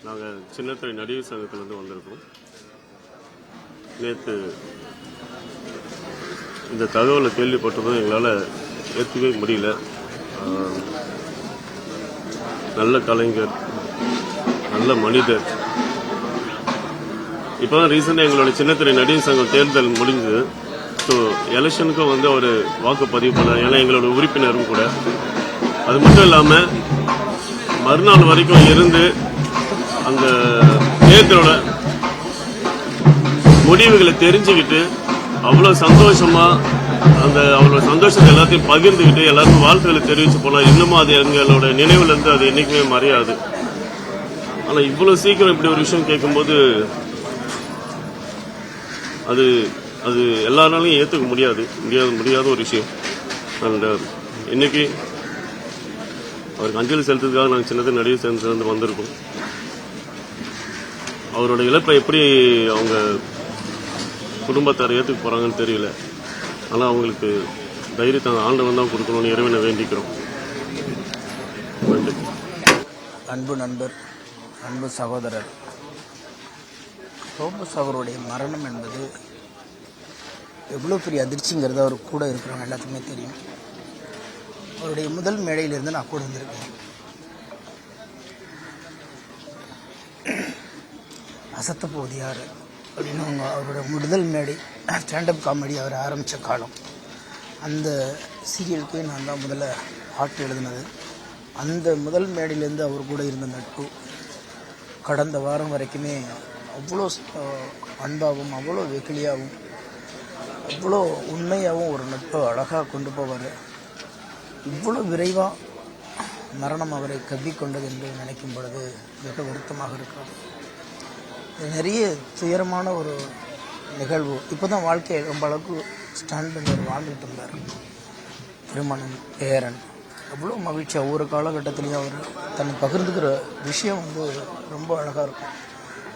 நாங்கள் சின்னத்திரை நடிகர் சங்கத்திலேருந்து வந்திருக்கோம். நேற்று இந்த தகவலை கேள்விப்பட்டதும் எங்களால் ஏற்றுக்கவே முடியல. நல்ல கலைஞர், நல்ல மனிதர். இப்போ தான் ரீசெண்டாக எங்களோட சின்னத்திரை நடிகர் சங்கம் தேர்தல் முடிஞ்சது. ஸோ எலெக்ஷனுக்கும் வந்து அவர் வாக்குப்பதிவு பண்ணார். ஏன்னா எங்களோட உறுப்பினரும் கூட. அது மட்டும் இல்லாமல் மறுநாள் வரைக்கும் இருந்து அந்த தேர்தலோட முடிவுகளை தெரிஞ்சுக்கிட்டு அவ்வளோ சந்தோஷமாக அவளோட சந்தோஷத்தை எல்லாத்தையும் பகிர்ந்துக்கிட்டு எல்லாருக்கும் வாழ்த்துக்களை தெரிவித்து போனால் இன்னமும் அது எங்களோட நினைவுலேருந்து அது என்றைக்குமே மறையாது. ஆனால் இவ்வளோ சீக்கிரம் இப்படி ஒரு விஷயம் கேட்கும்போது அது அது எல்லாராலையும் ஏற்றுக்க முடியாத ஒரு விஷயம். அண்ட் இன்னைக்கு அவருக்கு அஞ்சலி செலுத்துறதுக்காக நாங்கள் சின்னத்திரை நடிகர் சங்கத்திலிருந்து வந்திருக்கோம். அவரோட இழப்பை எப்படி அவங்க குடும்பத்தார் ஏற்றுக்க போகிறாங்கன்னு தெரியல. ஆனால் அவங்களுக்கு தைரியத்தை ஆண்டவன் தான் கொடுக்கணும்னு இறைவனை வேண்டிக்கிறோம். அன்பு நண்பர், அன்பு சகோதரர் ரோபோஸ் அவருடைய மரணம் என்பது எவ்வளோ பெரிய அதிர்ச்சிங்கிறது அவர் கூட இருக்கிறவங்க எல்லாத்துக்குமே தெரியும். அவருடைய முதல் மேடையிலிருந்து நான் கூட வந்திருக்கேன். அசத்த போகுது யார் அப்படின்னு அவரோட முதல் மேடை ஸ்டாண்டப் காமெடி அவர் ஆரம்பித்த காலம். அந்த சீரியலுக்கு நான் தான் முதல்ல பாட்டு எழுதினது. அந்த முதல் மேடையிலேருந்து அவர் கூட இருந்த நட்பு கடந்த வாரம் வரைக்குமே அவ்வளோ அன்பாகவும் அவ்வளோ வெகுளியாகவும் அவ்வளோ உண்மையாகவும் ஒரு நட்பை அழகாக கொண்டு போவார். இவ்வளோ விரைவாக மரணம் அவரை கவ்விக்கொண்டது என்று நினைக்கும் பொழுது மிக வருத்தமாக இருக்கிறது. நிறைய துயரமான ஒரு நிகழ்வு. இப்போ தான் வாழ்க்கையை ரொம்ப அளவுக்கு ஸ்டாண்ட் பண்ணி வாழ்ந்துட்டு இருந்தார். திருமணம், பேரன், அவ்வளோ மகிழ்ச்சியாக ஒவ்வொரு காலகட்டத்திலையும் அவர் தன்னை பகிர்ந்துக்கிற விஷயம் வந்து ரொம்ப அழகாக இருக்கும்.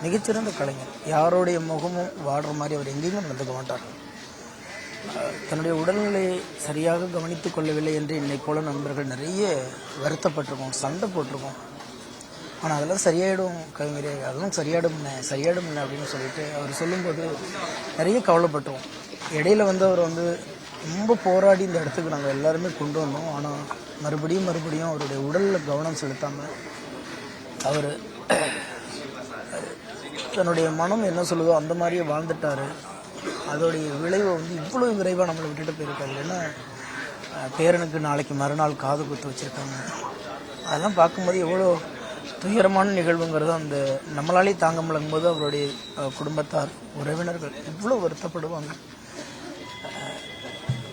மிகச்சிறந்த கலைஞர். யாருடைய முகமும் வாடுற மாதிரி அவர் எங்கேயும் நடந்துக்க மாட்டார். தன்னுடைய உடல்நிலையை சரியாக கவனித்து கொள்ளவில்லை என்று என்னை போல நண்பர்கள் நிறைய வருத்தப்பட்டிருக்கோம், சண்டை போட்டிருக்கோம். ஆனால் அதெல்லாம் சரியாயிடும் கவிஞரே, அதெல்லாம் சரியாயிடும் அப்படின்னு சொல்லிட்டு அவர் சொல்லும்போது நிறைய கவலைப்பட்டோம். இடையில வந்து அவர் வந்து ரொம்ப போராடி இந்த இடத்துக்கு நாங்கள் எல்லாருமே கொண்டு வந்தோம். ஆனால் மறுபடியும் அவருடைய உடலில் கவனம் செலுத்தாமல் அவர் தன்னுடைய மனம் என்ன சொல்லுதோ அந்த மாதிரியே வாழ்ந்துட்டார். அதோடைய விளைவை வந்து இவ்வளோ விரைவாக நம்மளை விட்டுட்டு போயிருக்காரு. ஏன்னா பேரனுக்கு நாளைக்கு மறுநாள் காது குத்து வச்சுருக்காங்க. அதெல்லாம் பார்க்கும்போது எவ்வளோ துயரமான நிகழ்வுங்கிறது அந்த நம்மளாலே தாங்க முடியும்போது அவருடைய குடும்பத்தார், உறவினர்கள் இவ்வளோ வருத்தப்படுவாங்க.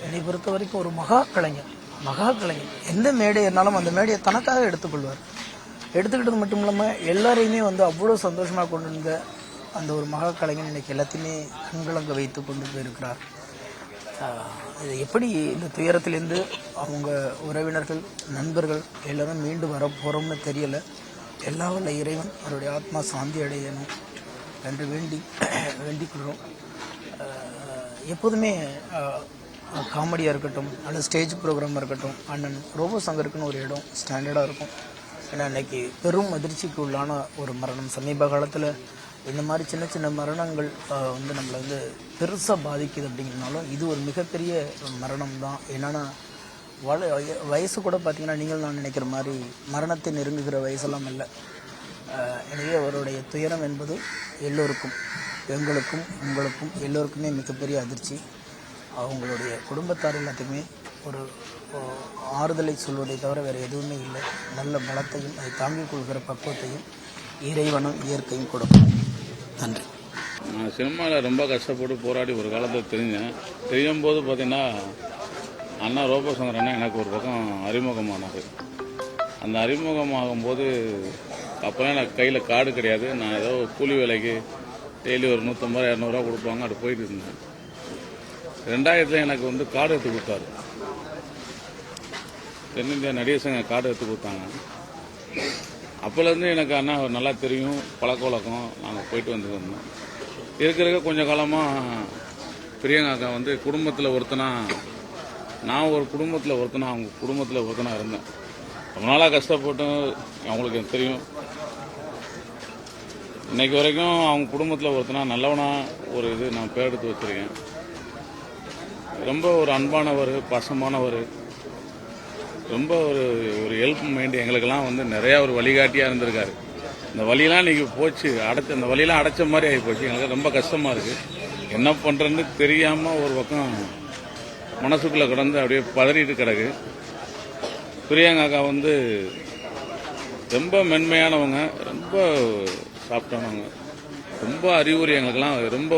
என்னை பொறுத்த வரைக்கும் ஒரு மகா கலைஞர். எந்த மேடை இருந்தாலும் அந்த மேடையை தனக்காக எடுத்துக்கொள்வார். எடுத்துக்கிட்டது மட்டும் இல்லாமல் எல்லாரையுமே வந்து அவ்வளோ சந்தோஷமாக கொண்டு வந்த அந்த ஒரு மகா கலைஞர் இன்னைக்கு எல்லாத்தையுமே கண்கலங்க வைத்து கொண்டு போயிருக்கிறார். இது எப்படி இந்த துயரத்திலேருந்து அவங்க உறவினர்கள், நண்பர்கள் எல்லாரும் மீண்டு வர போகிறோம்னு தெரியலை. எல்லா வல்ல இறைவன் அவருடைய ஆத்மா சாந்தி அடையணும் என்று வேண்டிக்கொள்கிறோம். எப்போதுமே காமெடியாக இருக்கட்டும் அல்லது ஸ்டேஜ் ப்ரோக்ராமாக இருக்கட்டும், அண்ணன் ரோபோஸ் சங்கருக்குன்னு ஒரு இடம் ஸ்டாண்டர்டாக இருக்கும். ஏன்னா இன்றைக்கி பெரும் அதிர்ச்சிக்கு உள்ளான ஒரு மரணம். சமீப காலத்தில் இந்த மாதிரி சின்ன சின்ன மரணங்கள் வந்து நம்மளை வந்து பெருசாக பாதிக்குது. அப்படிங்கிறனாலும் இது ஒரு மிகப்பெரிய மரணம் தான். என்னென்னா வயசு கூட பார்த்திங்கன்னா நீங்கள் நான் நினைக்கிற மாதிரி மரணத்தை நெருங்குகிற வயசெல்லாம் இல்லை. எனவே அவருடைய துயரம் என்பது எல்லோருக்கும், எங்களுக்கும் உங்களுக்கும் எல்லோருக்குமே மிகப்பெரிய அதிர்ச்சி. அவங்களுடைய குடும்பத்தார் எல்லாத்துக்குமே ஒரு ஆறுதலை சொல்வதை தவிர வேறு எதுவுமே இல்லை. நல்ல பலத்தையும் அதை தாங்கிக் கொள்கிற பக்குவத்தையும் இறைவனும் இயற்கையும் கொடுக்கும். நன்றி. நான் சினிமாவில் ரொம்ப கஷ்டப்பட்டு போராடி ஒரு காலத்தில் தெரியும் போது பார்த்தீங்கன்னா அண்ணா ரோபோஸ் சங்கர் அண்ணா எனக்கு ஒரு பக்கம் அறிமுகமானார். அந்த அறிமுகமாகும் போது அப்போலாம் எனக்கு கையில் கார்டு கிடையாது. நான் ஏதோ கூலி வேலைக்கு டெய்லி ஒரு 150 200 கொடுப்பாங்க, அது போயிட்டு இருந்தேன். 2000 எனக்கு வந்து கார்டு எடுத்து கொடுத்தாரு. தென்னிந்தியா நடிகர் சங்க கார்டு எடுத்து கொடுத்தாங்க. அப்போலேருந்து எனக்கு அண்ணா நல்லா தெரியும், பழக்க வழக்கம். நாங்கள் போயிட்டு வந்துருந்தோம். இருக்க கொஞ்சம் காலமாக பிரியங்கா அக்கா வந்து குடும்பத்தில் ஒருத்தனா, நான் ஒரு குடும்பத்தில் ஒருத்தனா, அவங்க குடும்பத்தில் ஒருத்தனா இருந்தேன். ரொம்ப நாளாக கஷ்டப்பட்டு அவங்களுக்கு எனக்கு தெரியும். இன்னைக்கு வரைக்கும் அவங்க குடும்பத்தில் ஒருத்தனா நல்லவனா ஒரு இது நான் பேர் எடுத்து வச்சிருக்கேன். ரொம்ப ஒரு அன்பானவர், பாசமானவர், ரொம்ப ஒரு ஒரு ஹெல்ப் மைண்ட். எங்களுக்கெல்லாம் வந்து நிறையா ஒரு வழிகாட்டியாக இருந்திருக்காரு. இந்த வழியெல்லாம் இன்னைக்கு போச்சு, அந்த வழியெல்லாம் அடைச்ச மாதிரி ஆகி போச்சு. எங்களுக்கு ரொம்ப கஷ்டமாக இருக்குது. என்ன பண்ணுறதுன்னு தெரியாமல் ஒரு பக்கம் மனசுக்குள்ளே கிடந்து அப்படியே பதறிட்டு கிடக்கு. பிரியங்கா வந்து ரொம்ப மென்மையானவங்க, ரொம்ப சாப்பிட்டானவங்க, ரொம்ப அறிகுறி. எங்களுக்கெல்லாம் ரொம்ப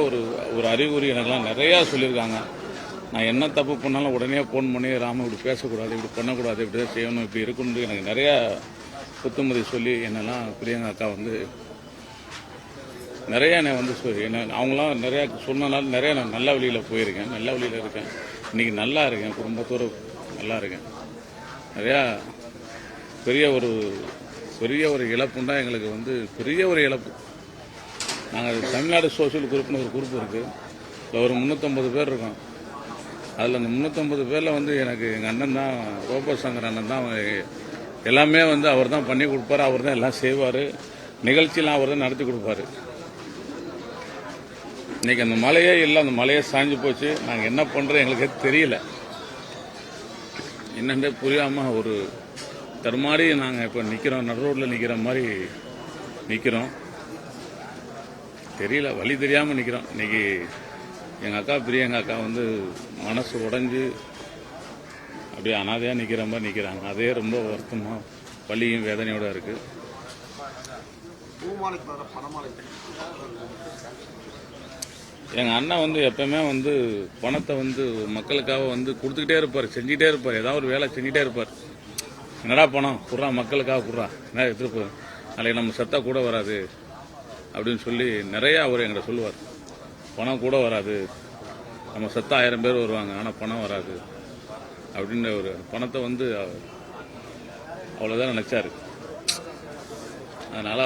ஒரு அறிகுறி எனக்கெல்லாம் நிறையா சொல்லியிருக்காங்க. நான் என்ன தப்பு பண்ணாலும் உடனே ஃபோன் பண்ணி ராம இப்படி பேசக்கூடாது, இப்படி பண்ணக்கூடாது, இப்படி தான் செய்யணும், இப்படி இருக்கணும்னு எனக்கு நிறையா புத்துமதி சொல்லி என்னெல்லாம் பிரியங்கா வந்து நிறையா என்னை வந்து என்ன அவங்களாம் நிறையா சொன்னனால நிறையா நான் நல்ல வழியில் போயிருக்கேன், நல்ல வழியில் இருக்கேன். இன்றைக்கி நல்லா இருக்கேன், குடும்பத்தோடு நல்லா இருக்கேன். நிறையா பெரிய ஒரு இழப்புண்டா எங்களுக்கு வந்து பெரிய ஒரு இழப்பு. நாங்கள் தமிழ்நாடு சோசியல் குரூப்னு ஒரு குரூப் இருக்குது. அதில் ஒரு 350 பேர் இருக்கோம். அதில் அந்த 350 பேரில் வந்து எனக்கு எங்கள் அண்ணன் தான், ரோபோ சங்கர் அண்ணன் தான் எல்லாமே வந்து அவர் தான் பண்ணி கொடுப்பாரு, அவர் தான் எல்லாம் செய்வார், நிகழ்ச்சியெல்லாம் அவர் தான் நடத்தி கொடுப்பாரு. இன்றைக்கி அந்த மலையே இல்லை, அந்த மலையே சாஞ்சு போச்சு. நாங்கள் என்ன பண்ணுறோம் எங்களுக்கு தெரியல, என்னென்றே புரியாமல் ஒரு தருமாறி நாங்கள் இப்போ நிற்கிறோம், நடு ரோட்டில் நிற்கிற மாதிரி நிற்கிறோம். தெரியல, வழி தெரியாமல் நிற்கிறோம். இன்றைக்கி எங்கள் அக்கா பிரியங்கா வந்து மனசு உடைஞ்சு அப்படியே அனாதையாக நிற்கிற மாதிரி நிற்கிறாங்க. அதே ரொம்ப வருத்தமாக வலியும் வேதனையோடு இருக்குது. எங்கள் அண்ணன் வந்து எப்பவுமே வந்து பணத்தை வந்து மக்களுக்காக வந்து கொடுத்துக்கிட்டே இருப்பார், செஞ்சுக்கிட்டே இருப்பார், ஏதாவது ஒரு வேலை செஞ்சுக்கிட்டே இருப்பார். என்னடா பணம் குடுறா, மக்களுக்காக குடுறா, என்ன எடுத்துகிட்டு நாளைக்கு நம்ம சத்தா கூட வராது அப்படின்னு சொல்லி நிறையா அவர் எங்கிட்ட சொல்லுவார். பணம் கூட வராது, நம்ம சத்தா 1000 பேர் வருவாங்க, ஆனால் பணம் வராது அப்படின்ற ஒரு பணத்தை வந்து அவ்வளோதான் நினைச்சாரு. அதனால்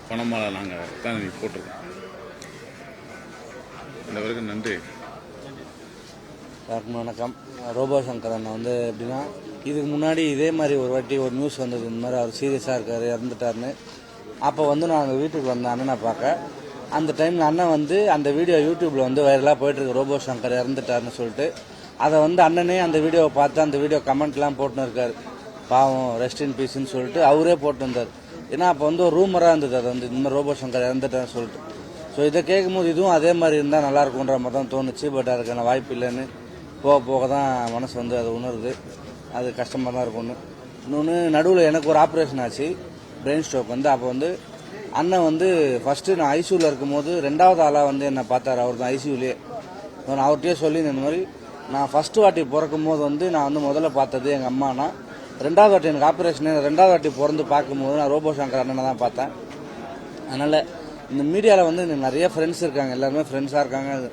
பணமால நாங்கள் தான் போட்டிருக்கோம். இந்த வரைக்கும் நன்றி. வணக்கம். ரோபோ சங்கர் அண்ணன் வந்து எப்படின்னா, இதுக்கு முன்னாடி இதே மாதிரி ஒரு வாட்டி ஒரு நியூஸ் வந்தது, இந்த மாதிரி அவர் சீரியஸாக இருக்கார், இறந்துட்டாருன்னு. அப்போ வந்து நான் அந்த வீட்டுக்கு வந்தேன் அண்ணனை பார்க்க. அந்த டைமில் அண்ணன் வந்து அந்த வீடியோ யூடியூப்பில் வந்து வைரலாக போயிட்டுருக்கு, ரோபோ சங்கர் இறந்துட்டாருன்னு சொல்லிட்டு. அதை வந்து அண்ணனே அந்த வீடியோவை பார்த்து அந்த வீடியோ கமெண்ட்லாம் போட்டுன்னு இருக்காரு, பாவம் ரெஸ்ட் இன் பீஸ்ன்னு சொல்லிட்டு அவரே போட்டு வந்தார். ஏன்னா அப்போ வந்து ஒரு ரூமராக இருந்தது, அது வந்து இந்த மாதிரி ரோபோ சங்கர் இறந்துட்டாருன்னு சொல்லிட்டு. ஸோ இதை கேட்கும்போது இதுவும் அதே மாதிரி இருந்தால் நல்லாயிருக்குன்ற மாதிரி தான் தோணுச்சு. பட் அதுக்கான வாய்ப்பு இல்லைன்னு போக போக தான் மனசு வந்து அது உணருது. அது கஷ்டமாக தான் இருக்கும்னு. இன்னொன்று, நடுவில் எனக்கு ஒரு ஆப்ரேஷன் ஆச்சு, பிரெயின் ஸ்ட்ரோக் வந்து. அப்போ வந்து அண்ணன் வந்து ஃபஸ்ட்டு நான் ஐசியூவில் இருக்கும்போது 2வது ஆளாக வந்து என்னை பார்த்தார். அவர் தான் ஐசியூலேயே. நான் அவர்கிட்டயே சொல்லி இந்த மாதிரி நான் ஃபஸ்ட்டு வாட்டி பிறக்கும் போது வந்து நான் வந்து முதல்ல பார்த்தது எங்கள் அம்மானா, 2வது வாட்டி எனக்கு ஆப்ரேஷனு 2வது வாட்டி பிறந்து பார்க்கும்போது நான் ரோபோ சங்கர் அண்ணனை தான் பார்த்தேன். அதனால் இந்த மீடியாவில் வந்து நிறைய ஃப்ரெண்ட்ஸ் இருக்காங்க, எல்லாருமே ஃப்ரெண்ட்ஸாக இருக்காங்க.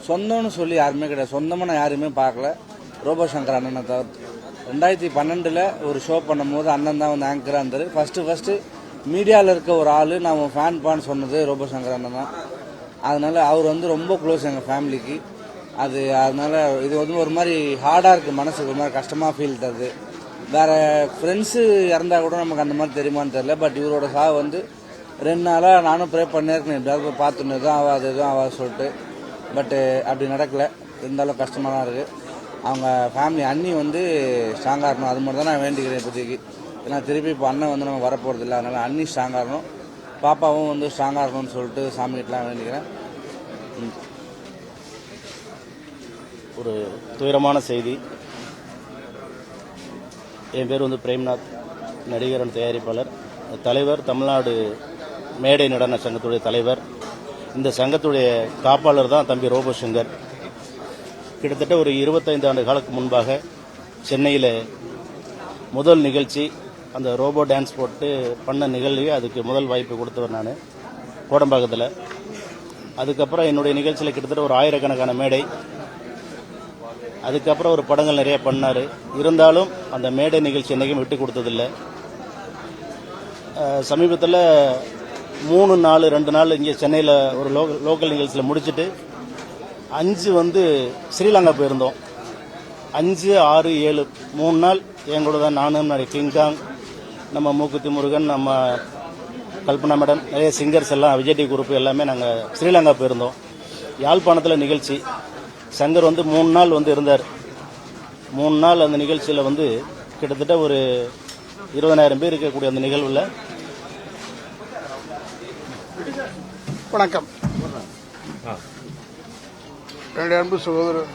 சொந்தம்னு சொல்லி யாருமே கிடையாது, சொந்தமாக நான் யாருமே பார்க்கல, ரோபோ சங்கர் அண்ணனை தவிர்த்து. 2012 ஒரு ஷோ பண்ணும்போது அண்ணன் தான் வந்து ஆங்கராக இருந்தார். ஃபஸ்ட்டு மீடியாவில் இருக்க ஒரு ஆள் நான் ஃபேன் பான்னு சொன்னது ரோபோ சங்கர் அண்ணன் தான். அதனால் அவர் வந்து ரொம்ப க்ளோஸ் எங்கள் ஃபேமிலிக்கு. அதனால இது வந்து ஒரு மாதிரி ஹார்டாக இருக்குது, மனசுக்கு ஒரு மாதிரி கஷ்டமாக ஃபீல் தருது. வேறு ஃப்ரெண்ட்ஸு இறந்தால் கூட நமக்கு அந்த மாதிரி தெரியுமான்னு தெரியல. பட் இவரோட சாவு வந்து 2 நாளாக நானும் ப்ரே பண்ணியிருக்கேன், எப்படியாவது போய் பார்த்துன்னு எதுவும் ஆகாது எதுவும் ஆகாது சொல்லிட்டு. பட்டு அப்படி நடக்கலை. இருந்தாலும் கஷ்டமாக தான் இருக்குது. அவங்க ஃபேமிலி அண்ணி வந்து ஸ்ட்ராங்காக இருக்கணும், அது மட்டும் தான் நான் வேண்டிக்கிறேன் இப்போதைக்கு. ஏன்னா திருப்பி இப்போ அண்ணன் வந்து நம்ம வரப்போகிறது இல்லை, அதனால் அண்ணி ஸ்ட்ராங்காக இருக்கணும், பாப்பாவும் வந்து ஸ்ட்ராங்காக இருக்கணும்னு சொல்லிட்டு சாமிகிட்டலாம் வேண்டிக்கிறேன். ஒரு துயரமான செய்தி. என் பேர் வந்து பிரேம்நாத், நடிகர் and தயாரிப்பாளர், தலைவர், தமிழ்நாடு மேடை நடன சங்கத்துடைய தலைவர். இந்த சங்கத்துடைய காப்பாளர் தான் தம்பி ரோபோ சங்கர். கிட்டத்தட்ட ஒரு 25 ஆண்டு காலத்துக்கு முன்பாக சென்னையில் முதல் நிகழ்ச்சி அந்த ரோபோ டான்ஸ் போட்டு பண்ண நிகழ்வு, அதுக்கு முதல் வாய்ப்பு கொடுத்தவர் நான் கோடம்பாக்கத்தில். அதுக்கப்புறம் என்னுடைய நிகழ்ச்சியில் கிட்டத்தட்ட ஒரு 1000கணக்கான மேடை, அதுக்கப்புறம் ஒரு படங்கள் நிறைய பண்ணார். இருந்தாலும் அந்த மேடை நிகழ்ச்சி என்றைக்கும் விட்டு கொடுத்ததில்லை. சமீபத்தில் 3 நாள் 2 நாள் இங்கே சென்னையில் ஒரு லோக்கல் நிகழ்ச்சியில் முடிச்சுட்டு 5 வந்து ஸ்ரீலங்கா போயிருந்தோம். 5, 6, 7 3 நாள் எங்களோட தான். நானும் நிறைய கிங்காங், நம்ம மூக்குத்தி முருகன், நம்ம கல்பனா மேடம், நிறைய சிங்கர்ஸ் எல்லாம் விஜய் டிவி குரூப் எல்லாமே நாங்கள் ஸ்ரீலங்கா போயிருந்தோம். யாழ்ப்பாணத்தில் நிகழ்ச்சி. சங்கர் வந்து 3 நாள் வந்து இருந்தார். 3 நாள் அந்த நிகழ்ச்சியில் வந்து கிட்டத்தட்ட ஒரு 20,000 பேர் இருக்கக்கூடிய அந்த நிகழ்வில். வணக்கம். என்னுடைய அன்பு சகோதரர்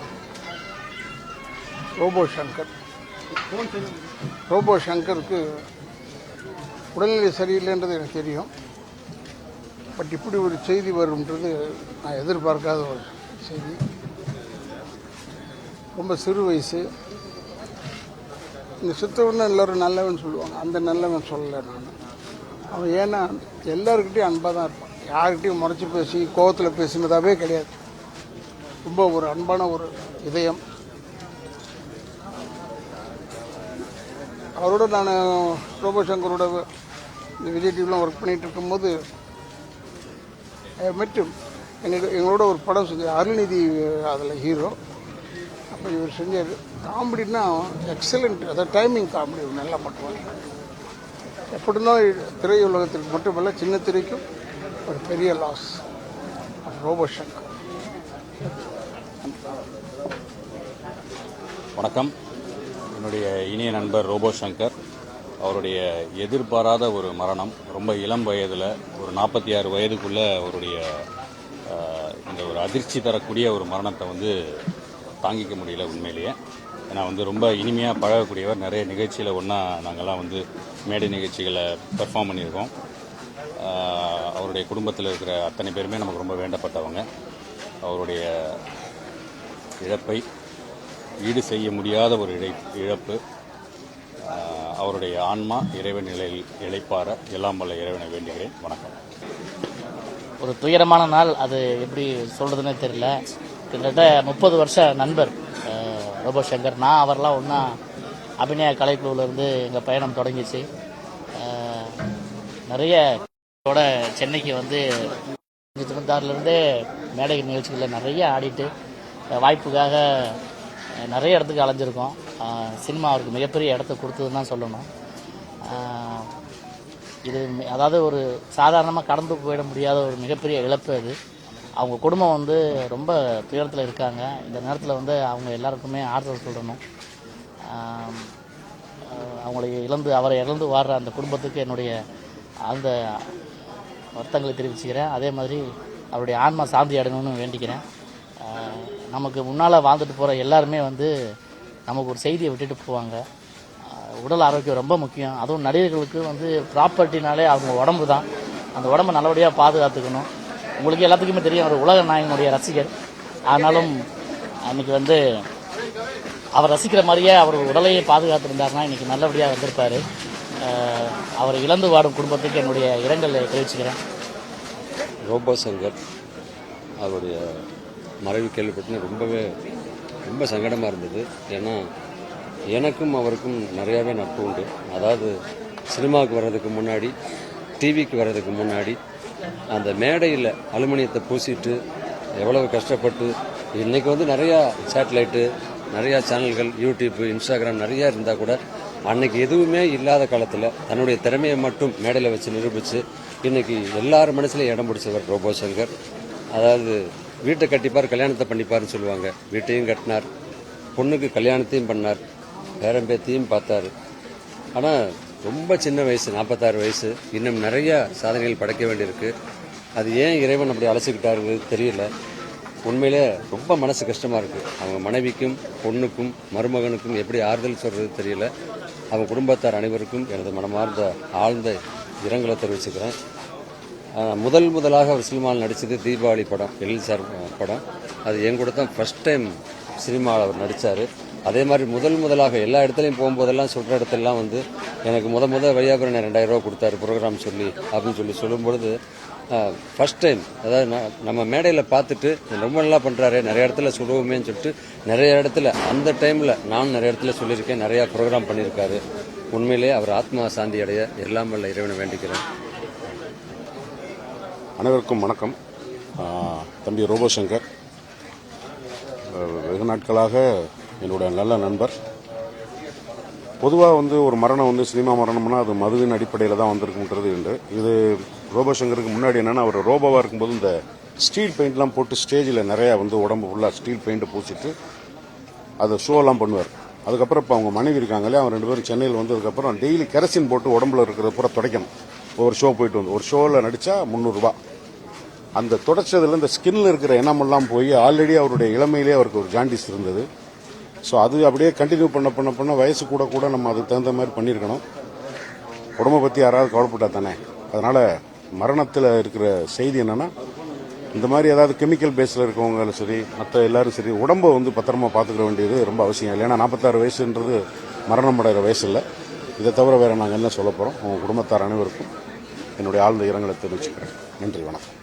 ரோபோ சங்கருக்கு உடல்நிலை சரியில்லைன்றது எனக்கு தெரியும். பட் இப்படி ஒரு செய்தி வரும்ன்றது நான் எதிர்பார்க்காத ஒரு செய்தி. ரொம்ப சிறு வயசு. இந்த சித்தவன்னு எல்லோரும் நல்லவன் சொல்லுவாங்க. அந்த நல்லவன் சொல்லலை நான். அவன் ஏன்னா எல்லாருக்கிட்டையும் அன்பாக தான் இருப்பான். யார்கிட்டையும் முறைச்சி பேசி கோவத்தில் பேசினதாகவே கிடையாது. ரொம்ப ஒரு அன்பான ஒரு இதயம். அவரோட நான் ரோபோ சங்கரோட இந்த விஜய் டிவிலாம் ஒர்க் பண்ணிகிட்டு இருக்கும்போது மற்றும் எங்களோட ஒரு படம் செஞ்ச அருள்நிதி அதில் ஹீரோ. அப்போ இவர் செஞ்சார். காமெடினா எக்ஸலண்ட். அதாவது டைமிங் காமெடி நல்லா பண்ணுவாங்க. எப்படின்னா திரையுலகத்திற்கு மட்டுமல்ல, சின்ன திரைக்கும் ஒரு பெரிய லாஸ் ரோபோ சங்கர். வணக்கம். என்னுடைய இனிய நண்பர் ரோபோ சங்கர் அவருடைய எதிர்பாராத ஒரு மரணம். ரொம்ப இளம் வயதில் ஒரு 46 வயதுக்குள்ள அவருடைய இந்த ஒரு அதிர்ச்சி தரக்கூடிய ஒரு மரணத்தை வந்து தாங்கிக்க முடியல உண்மையிலேயே. ஏன்னா வந்து ரொம்ப இனிமையாக பழகக்கூடியவர். நிறைய நிகழ்ச்சியில் ஒன்றா நாங்கள்லாம் வந்து மேடை நிகழ்ச்சிகளை பெர்ஃபார்ம் பண்ணியிருக்கோம். அவருடைய குடும்பத்தில் இருக்கிற அத்தனை பேருமே நமக்கு ரொம்ப வேண்டப்பட்டவங்க. அவருடைய இழப்பை ஈடு செய்ய முடியாத ஒரு இழப்பு. அவருடைய ஆன்மா இறைவன் நிலையில் இழைப்பார எல்லாம் வல்ல இறைவனை வேண்டுகிறேன். வணக்கம். ஒரு துயரமான நாள். அது எப்படி சொல்கிறதுனே தெரியல. கிட்டத்தட்ட 30 வருஷ நண்பர் ரோபோ சங்கர். நான் அவரெல்லாம் ஒன்றா அபிநய கலைக்குழுவிலேருந்து எங்கள் பயணம் தொடங்கிச்சு. நிறைய சென்னைக்கு வந்து 96லேருந்தே மேடை நிகழ்ச்சிகளில் நிறைய ஆடிட்டு வாய்ப்புக்காக நிறைய இடத்துக்கு அலைஞ்சிருக்கோம். சினிமா அவருக்கு மிகப்பெரிய இடத்த கொடுத்ததுன்னு தான் சொல்லணும். இது அதாவது ஒரு சாதாரணமாக கடந்து போயிட முடியாத ஒரு மிகப்பெரிய இழப்பு அது. அவங்க குடும்பம் வந்து ரொம்ப துயரத்தில் இருக்காங்க. இந்த நேரத்தில் வந்து அவங்க எல்லாருக்குமே ஆறுதல் சொல்லணும். அவரை இழந்து வாடுற அந்த குடும்பத்துக்கு என்னுடைய அந்த வருத்தங்களை தெரிவிச்சுக்கிறேன். அதே மாதிரி அவருடைய ஆன்மா சாந்தி அடையணும்னு வேண்டிக்கிறேன். நமக்கு முன்னால் வாழ்ந்துட்டு போகிற எல்லாருமே வந்து நமக்கு ஒரு செய்தியை விட்டுட்டு போவாங்க. உடல் ஆரோக்கியம் ரொம்ப முக்கியம். அதுவும் நடிகர்களுக்கு வந்து ப்ராப்பர்ட்டினாலே அவங்க உடம்பு தான். அந்த உடம்பை நல்லபடியாக பாதுகாத்துக்கணும். உங்களுக்கு எல்லாத்துக்குமே தெரியும், அவர் உலக நாயகனுடைய ரசிகர். ஆனாலும் அன்றைக்கி வந்து அவர் ரசிக்கிற மாதிரியே அவர் உடலையே பாதுகாத்துருந்தாருன்னா இன்றைக்கி நல்லபடியாக வந்திருப்பார். அவரை இழந்து வாடும் குடும்பத்துக்கு என்னுடைய இரங்கலை தெரிவிச்சுக்கிறேன். ரோபோ சங்கர் அவருடைய மறைவு கேள்விப்பட்டு ரொம்ப சங்கடமாக இருந்தது. ஏன்னா எனக்கும் அவருக்கும் நிறையாவே நட்பு உண்டு. அதாவது சினிமாவுக்கு வர்றதுக்கு முன்னாடி, டிவிக்கு வர்றதுக்கு முன்னாடி அந்த மேடையில் அலுமினியத்தை பூசிட்டு எவ்வளவு கஷ்டப்பட்டு, இன்றைக்கி வந்து நிறையா சேட்டலைட்டு, நிறையா சேனல்கள், யூடியூப், இன்ஸ்டாகிராம் நிறையா இருந்தால் கூட அன்னைக்கு எதுவுமே இல்லாத காலத்தில் தன்னுடைய திறமையை மட்டும் மேடையில் வச்சு நிரூபித்து இன்றைக்கி எல்லார் மனசுலையும் இடம் பிடிச்சவர் ரோபோ சங்கர். அதாவது வீட்டை கட்டிப்பார், கல்யாணத்தை பண்ணிப்பார்னு சொல்லுவாங்க. வீட்டையும் கட்டினார், பொண்ணுக்கு கல்யாணத்தையும் பண்ணார், பேரம்பேத்தையும் பார்த்தார். ஆனால் ரொம்ப சின்ன வயசு, 46 வயசு. இன்னும் நிறைய சாதனைகள் படைக்க வேண்டியிருக்கு. அது ஏன் இறைவன் அப்படி அழைச்சிக்கிட்டாருன்னு தெரியல. உண்மையிலே ரொம்ப மனசு கஷ்டமாக இருக்குது. அவங்க மனைவிக்கும், பொண்ணுக்கும், மருமகனுக்கும் எப்படி ஆறுதல் சொல்கிறது தெரியல. அவங்க குடும்பத்தார் அனைவருக்கும் எனது மனமார்ந்த ஆழ்ந்த இரங்கலை தெரிவிச்சுக்கிறேன். முதலாக அவர் சினிமாவில் நடித்தது தீபாவளி படம், எழில் சார் படம். அது என் கூட தான் ஃபர்ஸ்ட் டைம் சினிமாவில் அவர் நடித்தார். அதே மாதிரி முதலாக எல்லா இடத்துலையும் போகும்போதெல்லாம் சொல்கிற இடத்துலலாம் வந்து எனக்கு வையாபுரனை 2000 ரூபா கொடுத்தாரு ப்ரோக்ராம் சொல்லி அப்படின்னு சொல்லும்பொழுது ஃபர்ஸ்ட் டைம், அதாவது நம்ம மேடையில் பார்த்துட்டு ரொம்ப நல்லா பண்ணுறாரு, நிறைய இடத்துல சொல்லுவோமேன்னு சொல்லிட்டு நிறைய இடத்துல அந்த டைமில் நான் நிறைய இடத்துல சொல்லியிருக்கேன், நிறையா ப்ரோக்ராம் பண்ணியிருக்காரு. உண்மையிலே அவர் ஆத்மா சாந்தி அடைய எல்லாம் வல்ல இறைவனை வேண்டிக்கிறேன். அனைவருக்கும் வணக்கம். தம்பி ரோபோ சங்கர் வெகு நாட்களாக என்னுடைய நல்ல நண்பர். பொதுவாக வந்து ஒரு மரணம் வந்து சினிமா மரணம்னா அது மதுவின் அடிப்படையில் தான் வந்திருக்குன்றது உண்டு. இது ரோபோ சங்கருக்கு முன்னாடி என்னன்னா, அவர் ரோபோவாக இருக்கும்போது இந்த ஸ்டீல் பெயிண்ட்லாம் போட்டு ஸ்டேஜில் நிறையா வந்து உடம்பு ஃபுல்லாக ஸ்டீல் பெயிண்ட்டை பூசிட்டு அதை ஷோலாம் பண்ணுவார். அதுக்கப்புறம் இப்போ அவங்க மனைவி இருக்காங்களே, அவங்க 2 பேரும் சென்னையில் வந்ததுக்கப்புறம் டெய்லி கெரசின் போட்டு உடம்புல இருக்கிறத பூரா துடைக்கணும். ஒரு ஷோ போயிட்டு வந்து ஒரு ஷோவில் நடித்தா 300 ரூபா. அந்த துடைச்சதில் இந்த ஸ்கின்ல இருக்கிற எண்ணமெல்லாம் போய் ஆல்ரெடி அவருடைய இளமையிலே அவருக்கு ஒரு ஜாண்டிஸ் இருந்தது. ஸோ அது அப்படியே கண்டினியூ பண்ண வயசு கூட கூட நம்ம அதுக்கு தகுந்த மாதிரி பண்ணியிருக்கணும். உடம்பை பற்றி யாராவது கவலைப்பட்டா தானே. அதனால் மரணத்தில் இருக்கிற செய்தி என்னென்னா, இந்த மாதிரி ஏதாவது கெமிக்கல் பேஸில் இருக்கவங்களும் சரி, மற்ற எல்லாரும் சரி, உடம்பை வந்து பத்திரமா பார்த்துக்க வேண்டியது ரொம்ப அவசியம் இல்லை. ஏன்னா 46 வயசுன்றது மரணம் அடைகிற வயசு இல்லை. இதை தவிர வேறு நாங்கள் என்ன சொல்ல போகிறோம். உங்கள் குடும்பத்தார் அனைவருக்கும் என்னுடைய ஆழ்ந்த இரங்கலை தெரிவிச்சுக்கிறேன். நன்றி, வணக்கம்.